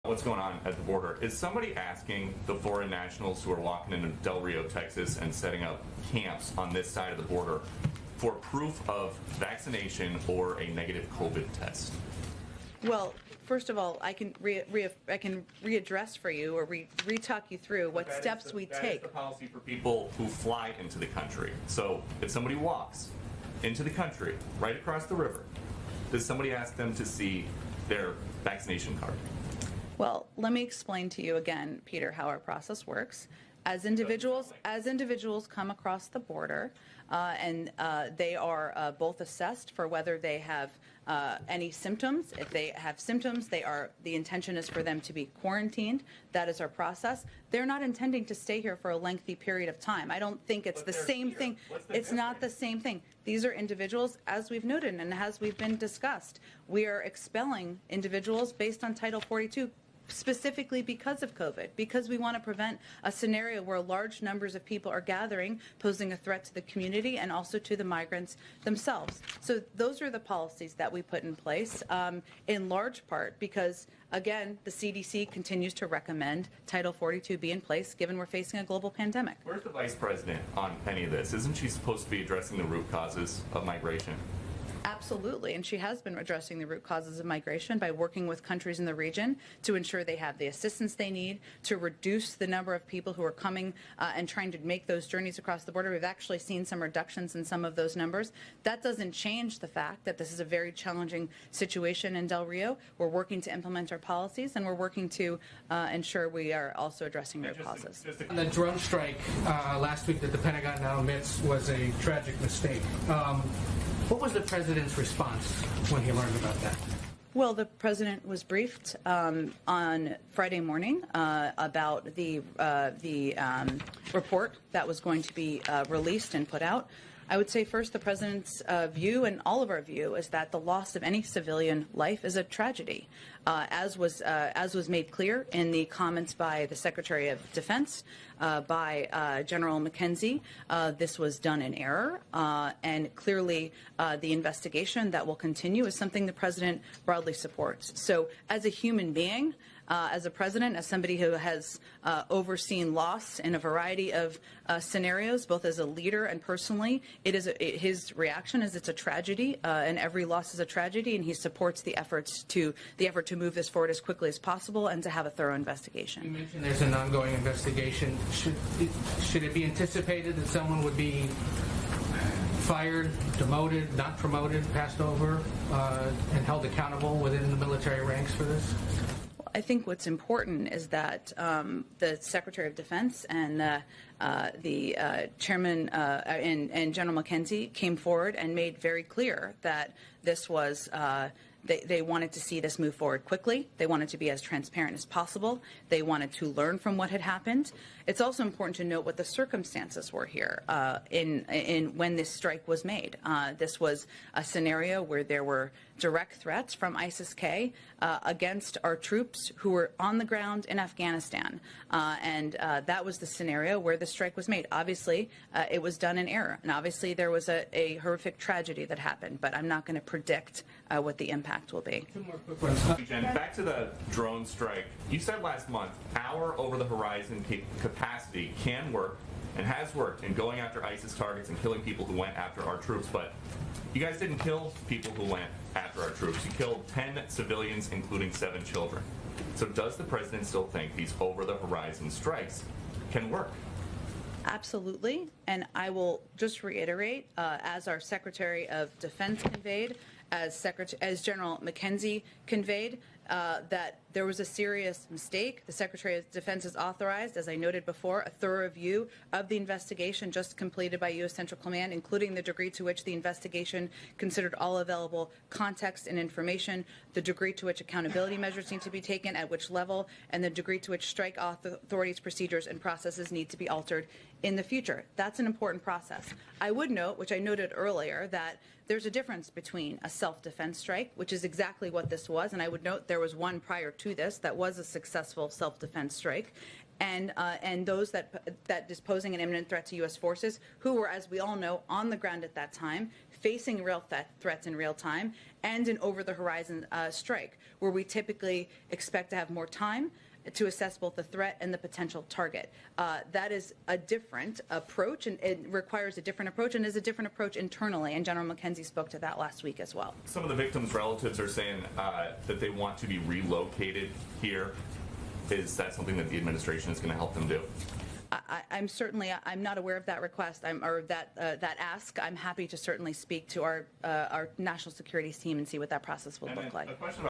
What's going on at the border? Is somebody asking the foreign nationals who are walking into Del Rio, Texas and setting up camps on this side of the border for proof of vaccination or a negative COVID test? Well, first of all, I can readdress for you or re-talk you through what steps we take. That is the policy for people who fly into the country. So if somebody walks into the country right across the river, does somebody ask them to see their vaccination card? Well, let me explain to you again, Peter, how our process works. As individuals come across the border, and they are both assessed for whether they have any symptoms. If they have symptoms, the intention is for them to be quarantined. That is our process. They're not intending to stay here for a lengthy period of time. I don't think it's the same thing. It's not the same thing. These are individuals, as we've noted and as we've been discussed. We are expelling individuals based on Title 42 specifically because of COVID, because we want to prevent a scenario where large numbers of people are gathering, posing a threat to the community and also to the migrants themselves. So those are the policies that we put in place, in large part because, again, the CDC continues to recommend Title 42 be in place, given we're facing a global pandemic. Where's the vice president on any of this? Isn't she supposed to be addressing the root causes of migration? Absolutely, and she has been addressing the root causes of migration by working with countries in the region to ensure they have the assistance they need to reduce the number of people who are coming and trying to make those journeys across the border. We've actually seen some reductions in some of those numbers. That doesn't change the fact that this is a very challenging situation in Del Rio. We're working to implement our policies, and we're working to ensure we are also addressing root causes. The drone strike last week that the Pentagon now admits was a tragic mistake. What was the president's response when he learned about that? Well, the president was briefed on Friday morning about the report that was going to be released and put out. I would say first the president's view and all of our view is that the loss of any civilian life is a tragedy, as was made clear in the comments by the Secretary of Defense, by General McKenzie. This was done in error, and clearly the investigation that will continue is something the president broadly supports. So as a human being, as a president, as somebody who has overseen loss in a variety of scenarios, both as a leader and personally, his reaction is it's a tragedy, and every loss is a tragedy, and he supports the effort to move this forward as quickly as possible and to have a thorough investigation. You mentioned there's an ongoing investigation. Should it be anticipated that someone would be fired, demoted, not promoted, passed over, and held accountable within the military ranks for this? I think what's important is that the Secretary of Defense and the Chairman and General McKenzie came forward and made very clear that this was they wanted to see this move forward quickly. They wanted to be as transparent as possible. They wanted to learn from what had happened. It's also important to note what the circumstances were here in when this strike was made. This was a scenario where there were direct threats from ISIS-K against our troops who were on the ground in Afghanistan. And that was the scenario where the strike was made. Obviously, it was done in error. And obviously, there was a horrific tragedy that happened. But I'm not going to predict what the impact will be. Two more quick ones. Jen, back to the drone strike. You said last month our over-the-horizon capacity can work and has worked in going after ISIS targets and killing people who went after our troops. But you guys didn't kill people who went after our troops. You killed 10 civilians, including 7 children. So does the president still think these over-the-horizon strikes can work? Absolutely. And I will just reiterate, as our Secretary of Defense conveyed, as General McKenzie conveyed, that there was a serious mistake. The Secretary of Defense has authorized, as I noted before, a thorough review of the investigation just completed by U.S. Central Command, including the degree to which the investigation considered all available context and information, the degree to which accountability measures need to be taken, at which level, and the degree to which strike authorities' procedures and processes need to be altered in the future. That's an important process. I would note, which I noted earlier, that there's a difference between a self-defense strike, which is exactly what this was, and I would note there was one prior to this that was a successful self-defense strike, and those that is posing an imminent threat to U.S. forces who were, as we all know, on the ground at that time, facing real threats in real time, and an over-the-horizon strike, where we typically expect to have more time to assess both the threat and the potential target. That is a different approach, and it requires a different approach, and is a different approach internally, and General McKenzie spoke to that last week as well. Some of the victims' relatives are saying that they want to be relocated here. Is that something that the administration is going to help them do? I'm not aware of that request or that ask. I'm happy to certainly speak to our national security team and see what that process will look like. A question